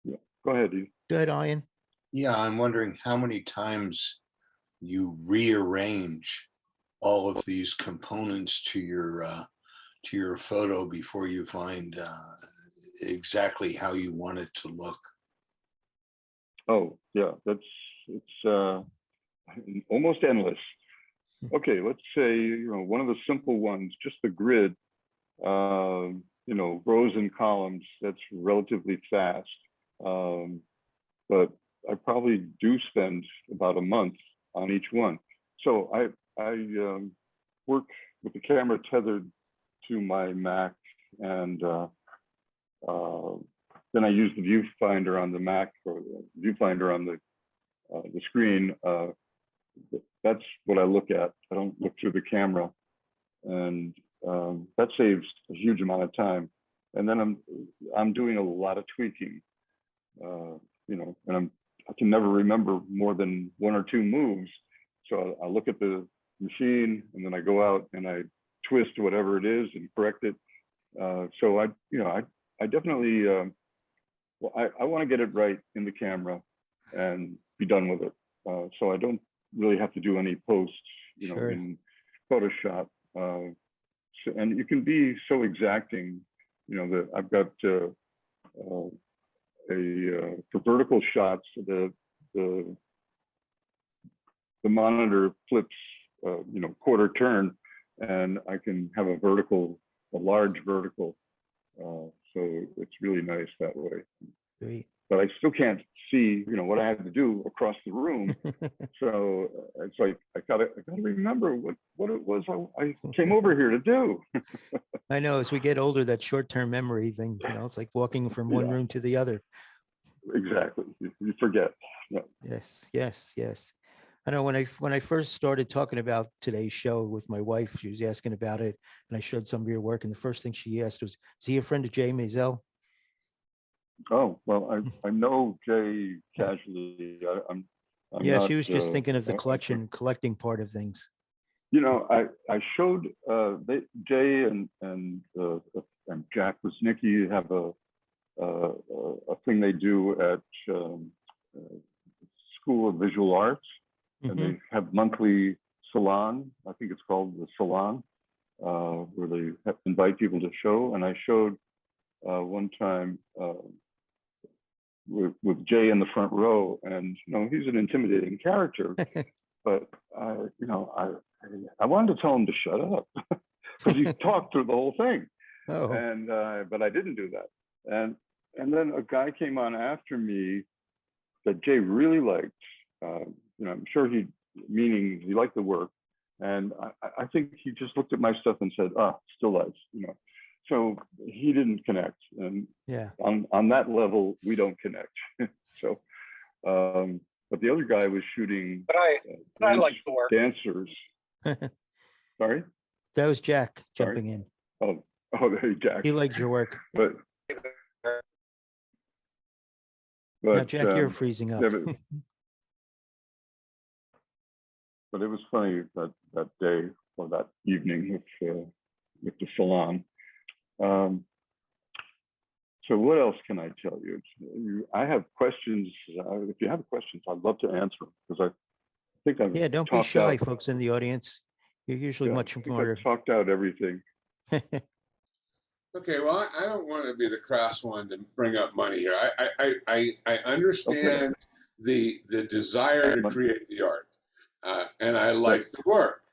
yeah, go ahead, Ian. Go ahead, Ian. Yeah, I'm wondering how many times you rearrange all of these components to your photo before you find exactly how you want it to look. Oh, yeah, it's almost endless. Okay, let's say, one of the simple ones, just the grid, rows and columns, that's relatively fast. But I probably do spend about a month on each one. So I work with the camera tethered to my Mac, and then I use the viewfinder on the Mac, or the viewfinder on the screen. That's what I look at. I don't look through the camera, and that saves a huge amount of time. And then I'm doing a lot of tweaking, and I can never remember more than one or two moves. So I look at the machine, and then I go out and I twist whatever it is and correct it. So I definitely, I want to get it right in the camera and be done with it. So I don't really have to do any posts, Sure. in Photoshop. And you can be so exacting, that I've got for vertical shots, the monitor flips, quarter turn, and I can have a large vertical. So it's really nice that way. Great. But I still can't see, what I have to do across the room. So it's like I gotta remember what it was I came over here to do. I know as we get older, that short-term memory thing, it's like walking from one Yeah. room to the other. Exactly. You forget. Yeah. Yes. I know when I first started talking about today's show with my wife, she was asking about it, and I showed some of your work, and the first thing she asked was, "Is he a friend of Jay Maisel?" Oh, well, I know Jay casually. I'm Yeah, not, she was just thinking of the I collecting part of things. I showed Jay and Jack Wisnicki have a thing they do at School of Visual Arts, and Mhm. they have monthly salon. I think it's called the Salon, where they invite people to show. And I showed one time with Jay in the front row, and he's an intimidating character, but I wanted to tell him to shut up because he talked through the whole thing, Oh, and but I didn't do that. And then a guy came on after me that Jay really liked. I'm sure meaning he liked the work, and I think he just looked at my stuff and said, still life, So he didn't connect, and yeah. on that level, we don't connect. So, but the other guy was shooting But I like the work. dancers. Sorry? That was Jack Sorry? jumping in. Oh, there, Jack. He likes your work. But Now, Jack, you're freezing up. yeah, but it was funny that day or that evening with the salon. So what else can I tell you? I have questions. If you have questions, I'd love to answer them, because I think I've Yeah, don't be talked shy, out, folks in the audience. You're usually much I think more. I've talked out everything. Okay, well, I don't want to be the crass one to bring up money here. I understand the desire to create the art, and I like the work.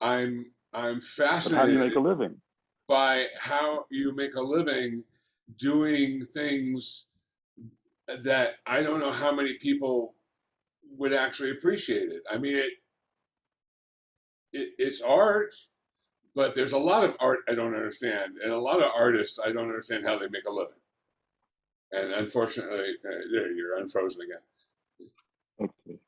I'm But fascinated how do you make a living? by how you make a living doing things that I don't know how many people would actually appreciate it. I mean, it's art, but there's a lot of art I don't understand, and a lot of artists I don't understand how they make a living. And unfortunately, there you're unfrozen again. Okay.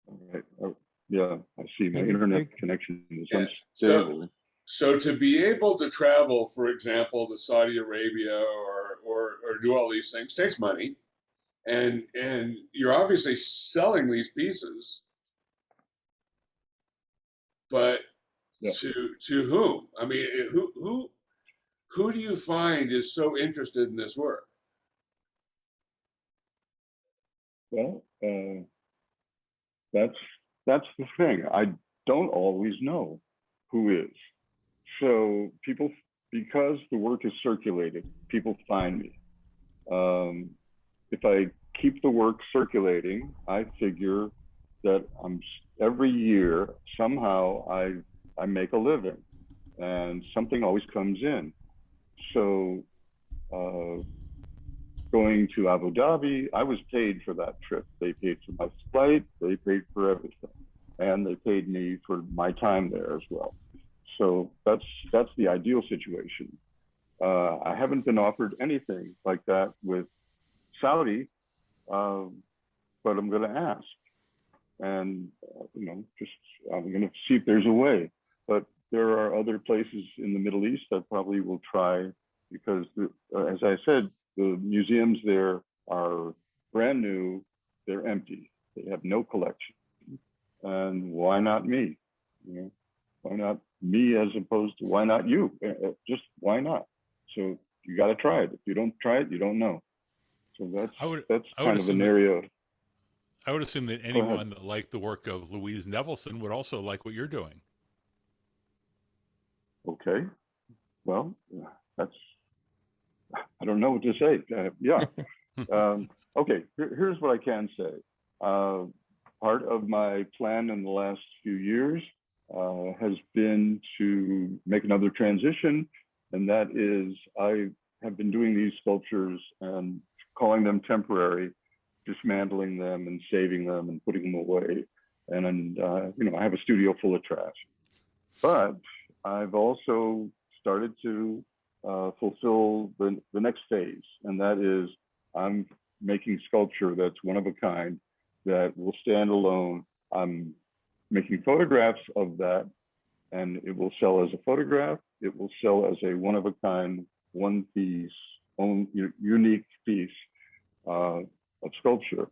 All right. Oh, yeah, I see. My Yeah, internet connection is Yeah. unstable. So to be able to travel, for example, to Saudi Arabia or do all these things takes money, and you're obviously selling these pieces, but Yeah. to whom? I mean, who do you find is so interested in this work? Well, that's the thing. I don't always know who is. So people, because the work is circulated, people find me. If I keep the work circulating, I figure that every year somehow I make a living, and something always comes in. So going to Abu Dhabi, I was paid for that trip. They paid for my flight, they paid for everything, and they paid me for my time there as well. So that's the ideal situation. I haven't been offered anything like that with Saudi, but I'm going to ask, and just I'm going to see if there's a way. But there are other places in the Middle East that probably will try, because as I said, the museums there are brand new, they're empty, they have no collection, and why not me? Why not me as opposed to why not you? Just why not? So you got to try it. If you don't try it, you don't know. So that's kind of an area. I would assume that anyone that liked the work of Louise Nevelson would also like what you're doing. Okay. Well, I don't know what to say. Yeah. Okay. Here's what I can say. Part of my plan in the last few years has been to make another transition, and that is I have been doing these sculptures and calling them temporary, dismantling them and saving them and putting them away. And I have a studio full of trash. But I've also started to fulfill the next phase, and that is I'm making sculpture that's one of a kind, that will stand alone. I'm making photographs of that, and it will sell as a photograph. It will sell as a one of a kind, one piece, unique piece of sculpture.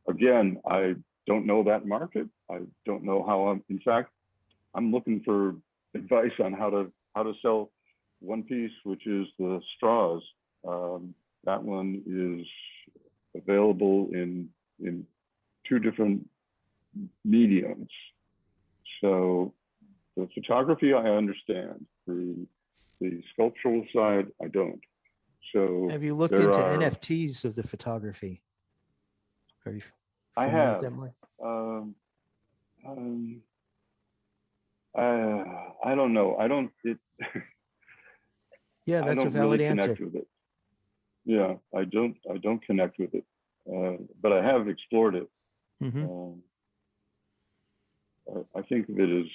Again, I don't know that market. I don't know how in fact, I'm looking for advice on how to sell one piece, which is the straws. That one is available in 2 different mediums. So the photography I understand, the sculptural side I don't. So have you looked into NFTs of the photography? Are you I have. I don't know. I don't. Yeah, that's I don't a valid really answer. connect with it. Yeah, I don't connect with it, but I have explored it. Mm-hmm. I think of it as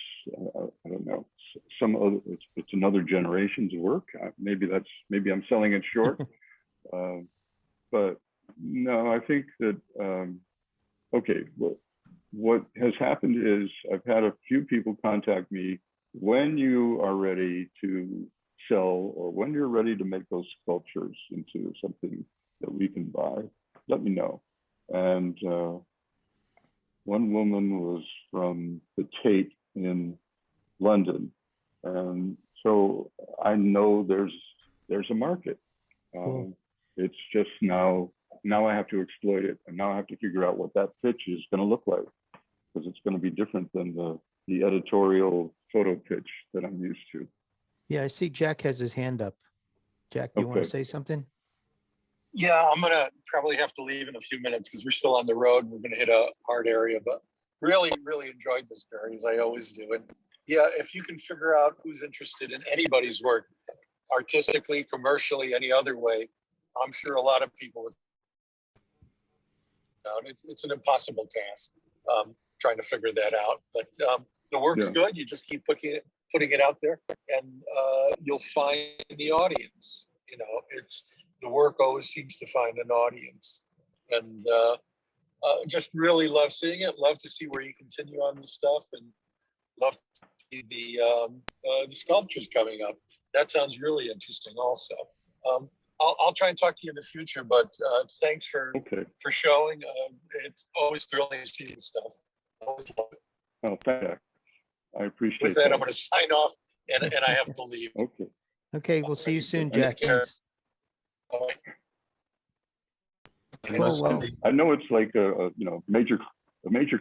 I don't know, some other. It's another generation's work. Maybe I'm selling it short, but no, I think that okay. What has happened is I've had a few people contact me when you are ready to sell, or when you're ready to make those sculptures into something that we can buy, let me know. And one woman was from the Tate in London, and so I know there's a market. Cool. It's just now I have to exploit it, and now I have to figure out what that pitch is going to look like, because it's going to be different than the editorial photo pitch that I'm used to. Yeah, I see Jack has his hand up. Jack, you want to say something? Yeah, I'm going to probably have to leave in a few minutes because we're still on the road and we're going to hit a hard area, but really, really enjoyed this, Barry, as I always do. And yeah, if you can figure out who's interested in anybody's work, artistically, commercially, any other way, I'm sure a lot of people would. It's an impossible task trying to figure that out, but the work's good. You just keep putting it out there, and you'll find the audience. It's the work always seems to find an audience, and just really love seeing it. Love to see where you continue on this stuff, and love to see the sculptures coming up. That sounds really interesting, also. I'll try and talk to you in the future, but thanks for showing. It's always thrilling to see this stuff. Always love it. Oh, thanks. I appreciate With that, I'm going to sign off, and I have to leave. Okay, we'll see you soon, Jack. Thanks. Bye. Cool, well, I know it's like a major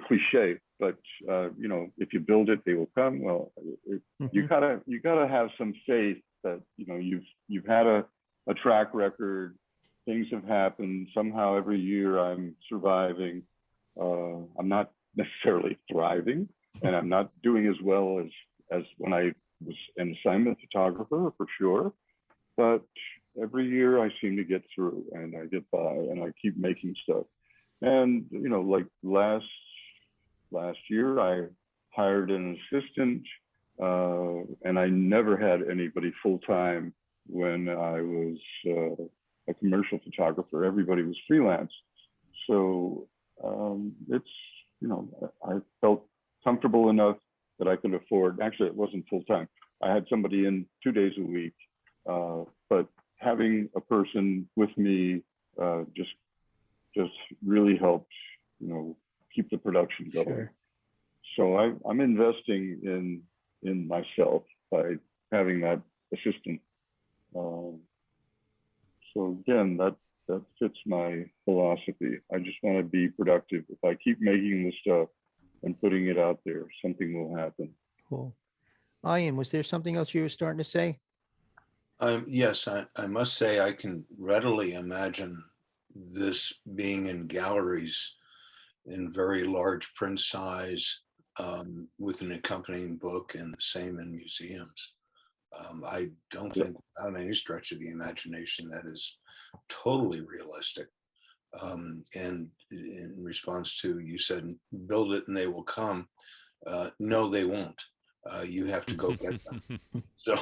cliche, but if you build it, they will come. Well, you gotta have some faith that you've had a track record, things have happened. Somehow every year I'm surviving. I'm not necessarily thriving, and I'm not doing as well as when I was an assignment photographer, for sure. But every year I seem to get through, and I get by, and I keep making stuff. And you know, like last year, I hired an assistant, and I never had anybody full time when I was a commercial photographer. Everybody was freelance, so it's, you know, I felt comfortable enough that I could afford. Actually, it wasn't full time. I had somebody in 2 days a week, but having a person with me just really helped, you know, keep the production going. Sure. So I'm investing in myself by having that assistant. So again, that fits my philosophy. I just want to be productive. If I keep making the stuff and putting it out there, something will happen. Cool. Ian, was there something else you were starting to say? Yes, I must say I can readily imagine this being in galleries in very large print size, with an accompanying book, and the same in museums. I don't think, without any stretch of the imagination, that is totally realistic. And in response to, you said, build it and they will come. No, they won't. You have to go get them. So.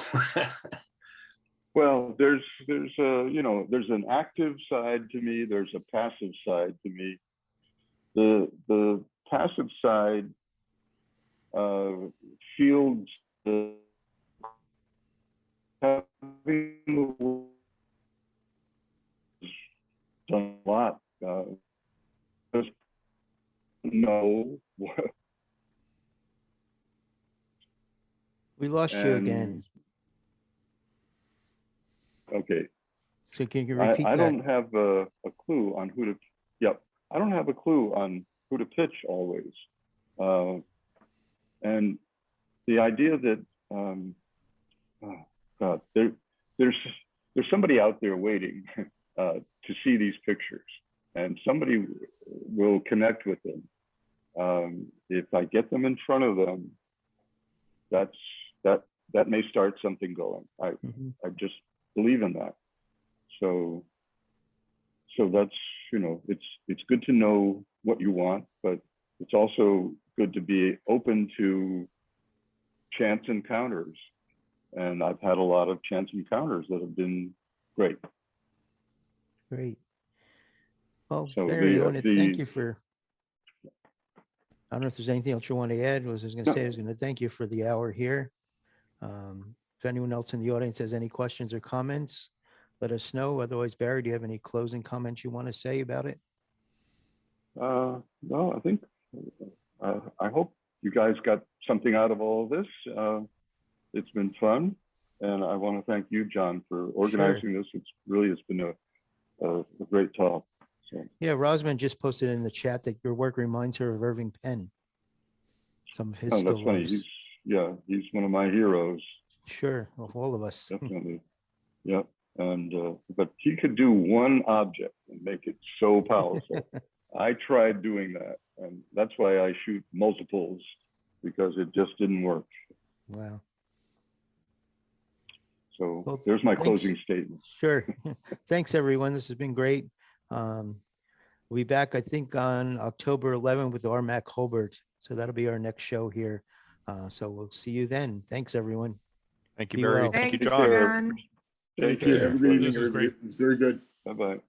Well, there's you know, there's an active side to me. There's a passive side to me. The passive side fields having done a lot. Just know. We lost you again. Okay. So can you repeat I that? don't have a clue on who to. Yep. I don't have a clue on who to pitch always. And the idea that oh God, there's somebody out there waiting to see these pictures, and somebody will connect with them. If I get them in front of them, that may start something going. I just believe in that. So that's, you know, it's good to know what you want, but it's also good to be open to chance encounters. And I've had a lot of chance encounters that have been great. Great. Well, So Barry, I want to thank you for, I don't know if there's anything else you want to add. I was going to say, I was going to thank you for the hour here. If anyone else in the audience has any questions or comments, let us know. Otherwise, Barry, do you have any closing comments you want to say about it? No, I think, I hope you guys got something out of all of this. It's been fun. And I want to thank you, John, for organizing this. It's really, it's been a great talk. So. Yeah, Rosman just posted in the chat that your work reminds her of Irving Penn. Some of his that's funny. He's one of my heroes. Sure, of all of us. Definitely. Yep. And but he could do one object and make it so powerful. I tried doing that, and that's why I shoot multiples, because it just didn't work. Wow. So well, there's my thanks. closing statement. Sure. Thanks, everyone. This has been great. We'll be back, I think, on October 11th with Armac Holbert. So that'll be our next show here. So we'll see you then. Thanks, everyone. Thank you, Barry. Well. Thank you, Thanks, John. John. Thank you. Have a good evening, This was great. Very good. Bye-bye.